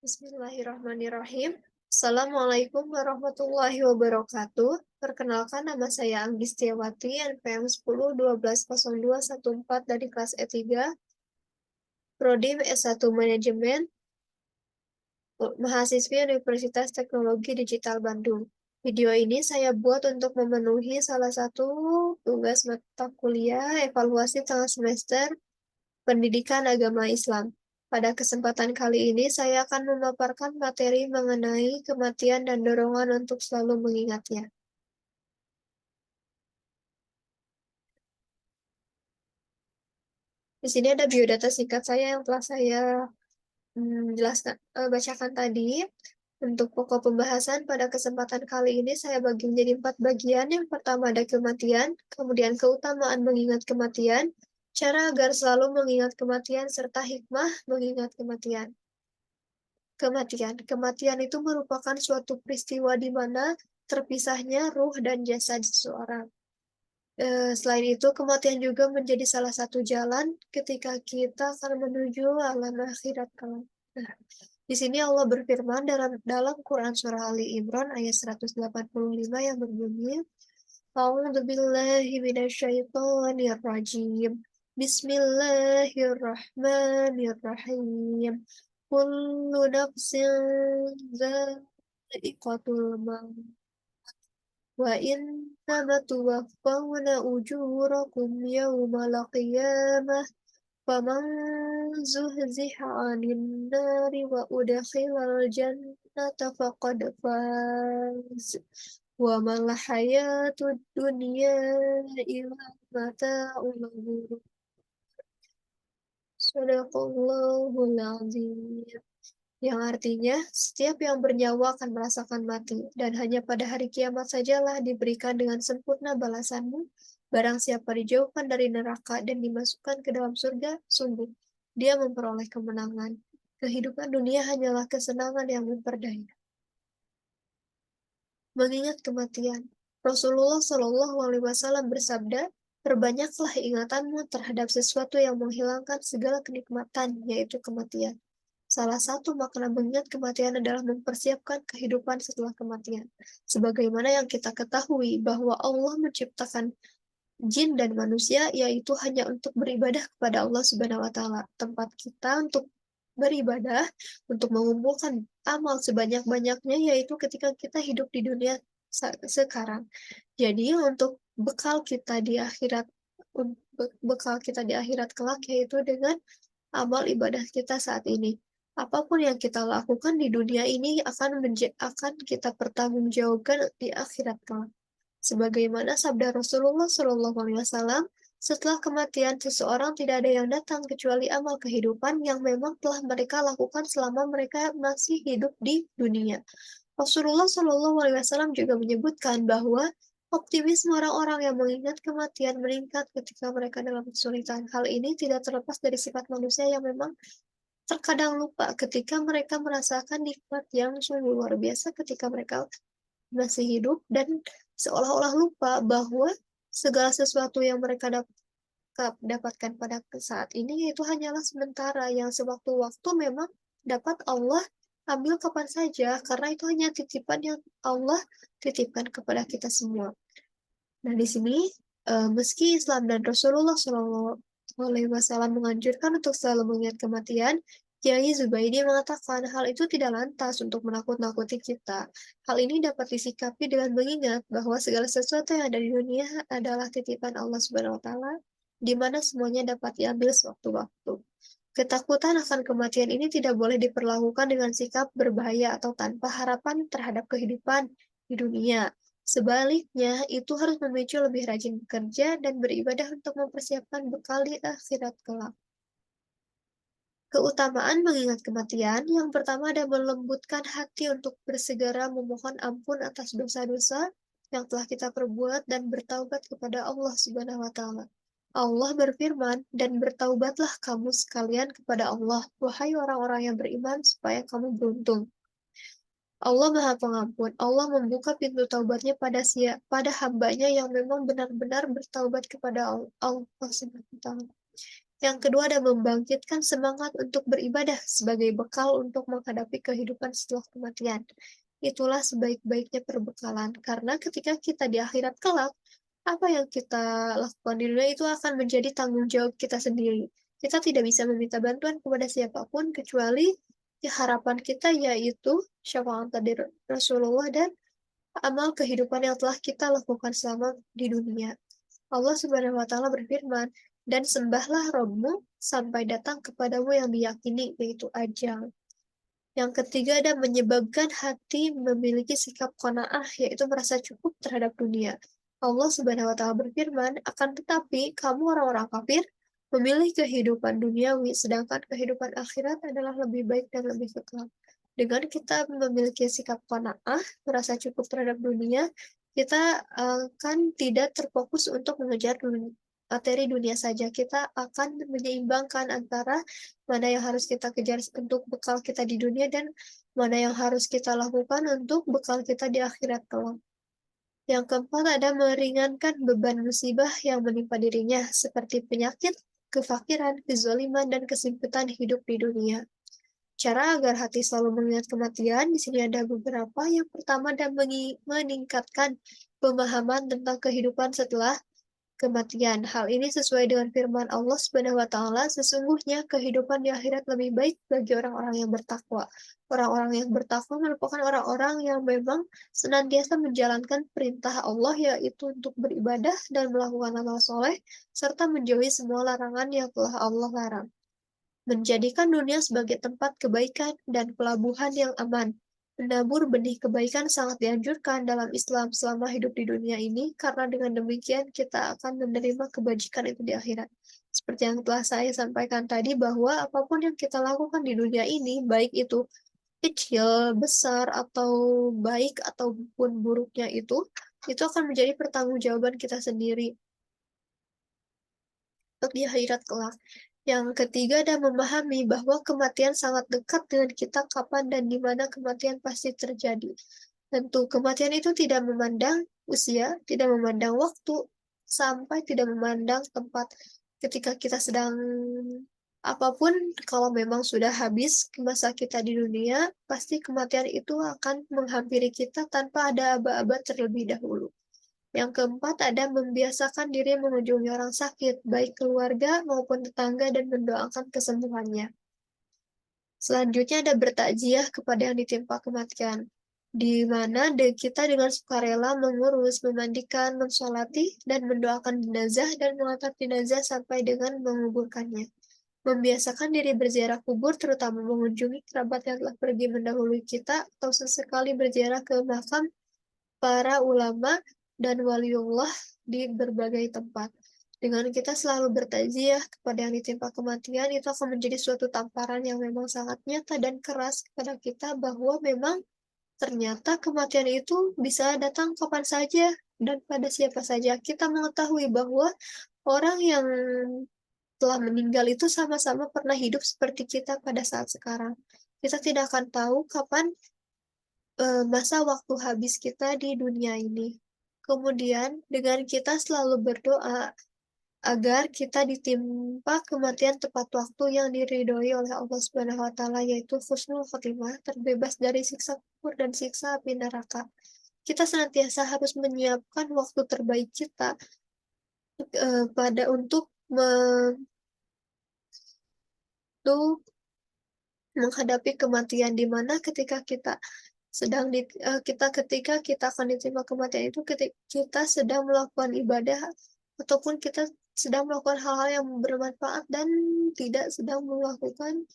Bismillahirrahmanirrahim. Assalamualaikum warahmatullahi wabarakatuh. Perkenalkan, nama saya Anggi Setiawati, NPM 10 12 02 14 dari kelas E3, Prodi S1 Manajemen, mahasiswi Universitas Teknologi Digital Bandung. Video ini saya buat untuk memenuhi salah satu tugas mata kuliah evaluasi tengah semester Pendidikan Agama Islam. Pada kesempatan kali ini, saya akan memaparkan materi mengenai kematian dan dorongan untuk selalu mengingatnya. Di sini ada biodata singkat saya yang telah saya bacakan tadi. Untuk pokok pembahasan pada kesempatan kali ini saya bagi menjadi 4 bagian. Yang pertama ada kematian, kemudian keutamaan mengingat kematian, cara agar selalu mengingat kematian, serta hikmah mengingat kematian. Kematian itu merupakan suatu peristiwa di mana terpisahnya ruh dan jasad seseorang. Selain itu, kematian juga menjadi salah satu jalan ketika kita akan menuju alam akhirat kelak. Nah, di sini Allah berfirman dalam Quran Surah Ali Imran ayat 185 yang berbunyi, A'udzu billahi minasyaitonir rajim. Bismillahirrahmanirrahim. Kullu nafsin dha'iqatul maut. Wa innama tuwaffawna ujurakum yawmal qiyamah. Faman zuhziha 'anil nari wa udkhilal jannata faqad faz. Wa mal hayatud dunya illa mata'ul ghurur. Shadaqallahul azim. Yang artinya, setiap yang bernyawa akan merasakan mati, dan hanya pada hari kiamat sajalah diberikan dengan sempurna balasanmu. Barang siapa dijauhkan dari neraka dan dimasukkan ke dalam surga, sungguh, dia memperoleh kemenangan. Kehidupan dunia hanyalah kesenangan yang memperdaya. Mengingat kematian, Rasulullah Shallallahu Alaihi Wasallam bersabda, perbanyaklah ingatanmu terhadap sesuatu yang menghilangkan segala kenikmatan, yaitu kematian. Salah satu makna mengingat kematian adalah mempersiapkan kehidupan setelah kematian. Sebagaimana yang kita ketahui bahwa Allah menciptakan jin dan manusia yaitu hanya untuk beribadah kepada Allah Subhanahu wa taala. Tempat kita untuk beribadah, untuk mengumpulkan amal sebanyak-banyaknya yaitu ketika kita hidup di dunia sekarang. Jadi untuk bekal kita di akhirat kelak yaitu dengan amal ibadah kita saat ini. Apapun yang kita lakukan di dunia ini akan kita pertanggungjawabkan di akhirat kelak. Sebagaimana sabda Rasulullah Shallallahu Alaihi Wasallam, setelah kematian seseorang tidak ada yang datang kecuali amal kehidupan yang memang telah mereka lakukan selama mereka masih hidup di dunia. Rasulullah Shallallahu Alaihi Wasallam juga menyebutkan bahwa optimisme orang-orang yang mengingat kematian meningkat ketika mereka dalam kesulitan. Hal ini tidak terlepas dari sifat manusia yang memang terkadang lupa ketika mereka merasakan nikmat yang sungguh luar biasa ketika mereka masih hidup dan seolah-olah lupa bahwa segala sesuatu yang mereka dapatkan pada saat ini itu hanyalah sementara yang sewaktu-waktu memang dapat Allah ambil kapan saja karena itu hanya titipan yang Allah titipkan kepada kita semua. Nah, di sini meski Islam dan Rasulullah SAW menganjurkan untuk selalu mengingat kematian, Kiai Zubaidi mengatakan hal itu tidak lantas untuk menakut-nakuti kita. Hal ini dapat disikapi dengan mengingat bahwa segala sesuatu yang ada di dunia adalah titipan Allah Subhanahu wa taala, di mana semuanya dapat diambil sewaktu-waktu. Ketakutan akan kematian ini tidak boleh diperlakukan dengan sikap berbahaya atau tanpa harapan terhadap kehidupan di dunia. Sebaliknya, itu harus memicu lebih rajin bekerja dan beribadah untuk mempersiapkan bekal di akhirat kelak. Keutamaan mengingat kematian, yang pertama ada melembutkan hati untuk bersegera memohon ampun atas dosa-dosa yang telah kita perbuat dan bertaubat kepada Allah Subhanahu wa taala. Allah berfirman, dan bertaubatlah kamu sekalian kepada Allah, wahai orang-orang yang beriman, supaya kamu beruntung. Allah Maha Pengampun. Allah membuka pintu taubatnya pada hambanya yang memang benar-benar bertaubat kepada Allah Subhanahu wa taala. Yang kedua ada membangkitkan semangat untuk beribadah sebagai bekal untuk menghadapi kehidupan setelah kematian. Itulah sebaik-baiknya perbekalan, karena ketika kita di akhirat kelak, apa yang kita lakukan di dunia itu akan menjadi tanggung jawab kita sendiri. Kita tidak bisa meminta bantuan kepada siapapun kecuali harapan kita yaitu syafaat dari Rasulullah dan amal kehidupan yang telah kita lakukan selama di dunia. Allah Subhanahu wa taala berfirman, "Dan sembahlah Rabbmu sampai datang kepadamu yang diyakini, yaitu ajal." Yang ketiga ada menyebabkan hati memiliki sikap qanaah, yaitu merasa cukup terhadap dunia. Allah Subhanahu wa taala berfirman, "Akan tetapi kamu orang-orang kafir memilih kehidupan duniawi, sedangkan kehidupan akhirat adalah lebih baik dan lebih kekal." Dengan kita memiliki sikap qanaah, merasa cukup terhadap dunia, kita akan tidak terfokus untuk mengejar materi dunia saja. Kita akan menyeimbangkan antara mana yang harus kita kejar untuk bekal kita di dunia dan mana yang harus kita lakukan untuk bekal kita di akhirat kelak. Yang keempat ada meringankan beban musibah yang menimpa dirinya, seperti penyakit, kefakiran, kezaliman, dan kesempitan hidup di dunia. Cara agar hati selalu mengingat kematian, di sini ada beberapa. Yang pertama dan meningkatkan pemahaman tentang kehidupan setelah kematian. Hal ini sesuai dengan firman Allah Subhanahu wa taala, sesungguhnya kehidupan di akhirat lebih baik bagi orang-orang yang bertakwa. Orang-orang yang bertakwa merupakan orang-orang yang memang senantiasa menjalankan perintah Allah, yaitu untuk beribadah dan melakukan amal soleh, serta menjauhi semua larangan yang telah Allah larang. Menjadikan dunia sebagai tempat kebaikan dan pelabuhan yang aman. Menabur benih kebaikan sangat dianjurkan dalam Islam selama hidup di dunia ini, karena dengan demikian kita akan menerima kebajikan itu di akhirat. Seperti yang telah saya sampaikan tadi, bahwa apapun yang kita lakukan di dunia ini, baik itu kecil, besar, atau baik ataupun buruknya itu akan menjadi pertanggungjawaban kita sendiri untuk di akhirat kelak. Yang ketiga dan memahami bahwa kematian sangat dekat dengan kita kapan dan di mana kematian pasti terjadi. Tentu kematian itu tidak memandang usia, tidak memandang waktu, sampai tidak memandang tempat. Ketika kita sedang apapun, kalau memang sudah habis masa kita di dunia, pasti kematian itu akan menghampiri kita tanpa ada aba-aba terlebih dahulu. Yang keempat ada membiasakan diri mengunjungi orang sakit, baik keluarga maupun tetangga dan mendoakan kesembuhannya. Selanjutnya ada bertakziah kepada yang ditimpa kematian, di mana kita dengan sukarela mengurus, memandikan, mensolati, dan mendoakan jenazah dan mengantar jenazah sampai dengan menguburkannya. Membiasakan diri berziarah kubur, terutama mengunjungi kerabat yang telah pergi mendahului kita, atau sesekali berziarah ke makam para ulama dan waliullah di berbagai tempat. Dengan kita selalu bertakziah kepada yang ditimpa kematian, itu akan menjadi suatu tamparan yang memang sangat nyata dan keras kepada kita bahwa memang ternyata kematian itu bisa datang kapan saja dan pada siapa saja. Kita mengetahui bahwa orang yang telah meninggal itu sama-sama pernah hidup seperti kita pada saat sekarang. Kita tidak akan tahu kapan masa waktu habis kita di dunia ini. Kemudian, dengan kita selalu berdoa agar kita ditimpa kematian tepat waktu yang diridhoi oleh Allah Subhanahu wa taala, yaitu husnul khotimah, terbebas dari siksa kubur dan siksa api neraka. Kita senantiasa harus menyiapkan waktu terbaik kita pada untuk menghadapi kematian, di mana ketika kita sedang ketika kita akan diterima kematian itu kita sedang melakukan ibadah ataupun kita sedang melakukan hal-hal yang bermanfaat dan tidak sedang melakukan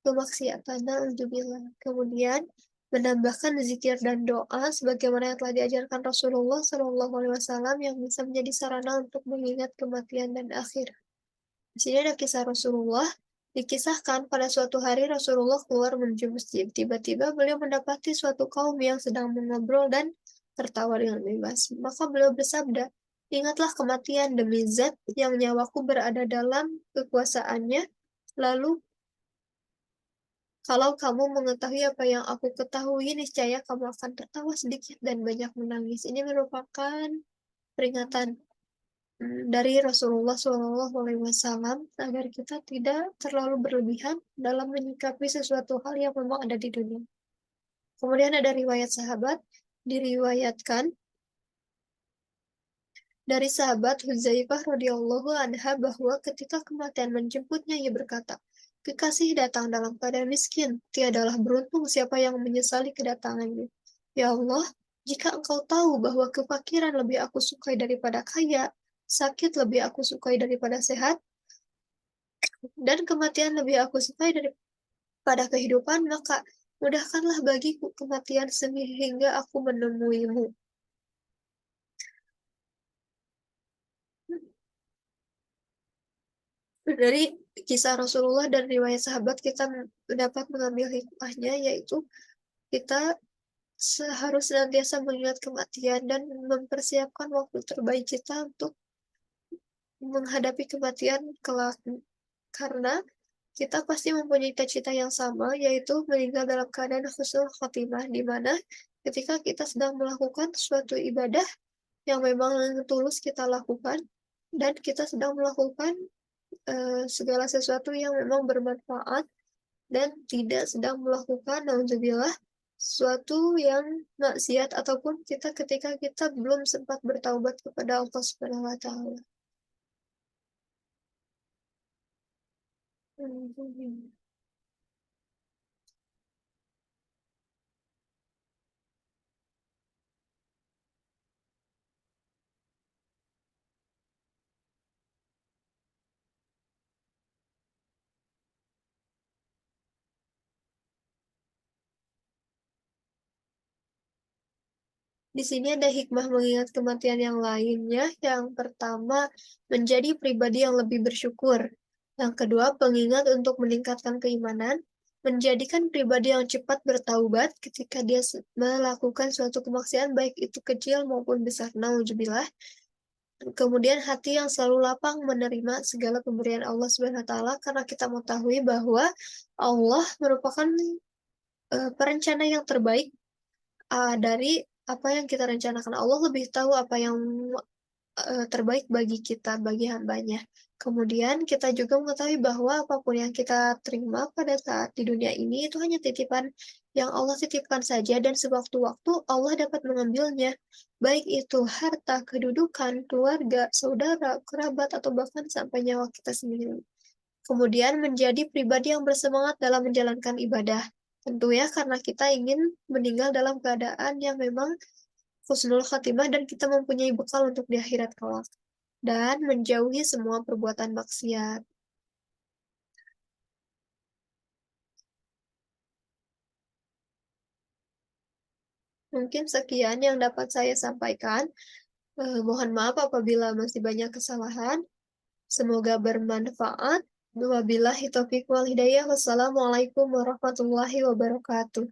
kemaksiatan. Na'udzubillah. Kemudian menambahkan zikir dan doa sebagaimana yang telah diajarkan Rasulullah SAW yang bisa menjadi sarana untuk mengingat kematian dan akhir. Di sini ada kisah Rasulullah. Dikisahkan pada suatu hari Rasulullah keluar menuju masjid. Tiba-tiba beliau mendapati suatu kaum yang sedang mengobrol dan tertawa dengan bebas. Maka beliau bersabda, "Ingatlah kematian demi zat yang nyawaku berada dalam kekuasaannya. Lalu, kalau kamu mengetahui apa yang aku ketahui, niscaya kamu akan tertawa sedikit dan banyak menangis." Ini merupakan peringatan dari Rasulullah SAW agar kita tidak terlalu berlebihan dalam menyikapi sesuatu hal yang memang ada di dunia. Kemudian ada riwayat sahabat, diriwayatkan dari sahabat Hudzaifah radhiyallahu anha bahwa ketika kematian menjemputnya ia berkata, "Kekasih datang dalam keadaan miskin, tiadalah beruntung siapa yang menyesali kedatangannya. Ya Allah, jika Engkau tahu bahwa kefakiran lebih aku sukai daripada kaya, sakit lebih aku sukai daripada sehat, dan kematian lebih aku sukai daripada kehidupan, maka mudahkanlah bagiku kematian sehingga aku menemuimu." Dari kisah Rasulullah dan riwayat sahabat kita dapat mengambil hikmahnya, yaitu kita harus senantiasa mengingat kematian dan mempersiapkan waktu terbaik kita untuk menghadapi kematian kelak. Karena kita pasti mempunyai cita-cita yang sama, yaitu meninggal dalam keadaan husnul khotimah, di mana ketika kita sedang melakukan suatu ibadah yang memang tulus kita lakukan, dan kita sedang melakukan segala sesuatu yang memang bermanfaat dan tidak sedang melakukan nauzubillah sesuatu yang maksiat ataupun kita ketika kita belum sempat bertaubat kepada Allah Subhanahu wa taala. Mhm. Di sini ada hikmah mengingat kematian yang lainnya. Yang pertama, menjadi pribadi yang lebih bersyukur. Yang kedua, pengingat untuk meningkatkan keimanan, menjadikan pribadi yang cepat bertaubat ketika dia melakukan suatu kemaksiatan, baik itu kecil maupun besar. Nauzubillah. Kemudian hati yang selalu lapang menerima segala pemberian Allah Subhanahu wa taala karena kita mengetahui bahwa Allah merupakan perencana yang terbaik dari apa yang kita rencanakan. Allah lebih tahu apa yang terbaik bagi kita, bagi hambanya. Kemudian kita juga mengetahui bahwa apapun yang kita terima pada saat di dunia ini itu hanya titipan yang Allah titipkan saja dan sewaktu-waktu Allah dapat mengambilnya. Baik itu harta, kedudukan, keluarga, saudara, kerabat, atau bahkan sampai nyawa kita sendiri. Kemudian menjadi pribadi yang bersemangat dalam menjalankan ibadah. Tentunya karena kita ingin meninggal dalam keadaan yang memang husnul khatimah dan kita mempunyai bekal untuk di akhirat kelak. Dan menjauhi semua perbuatan maksiat. Mungkin sekian yang dapat saya sampaikan. Mohon maaf apabila masih banyak kesalahan. Semoga bermanfaat. Wabillahi taufiq wal hidayah. Wassalamualaikum warahmatullahi wabarakatuh.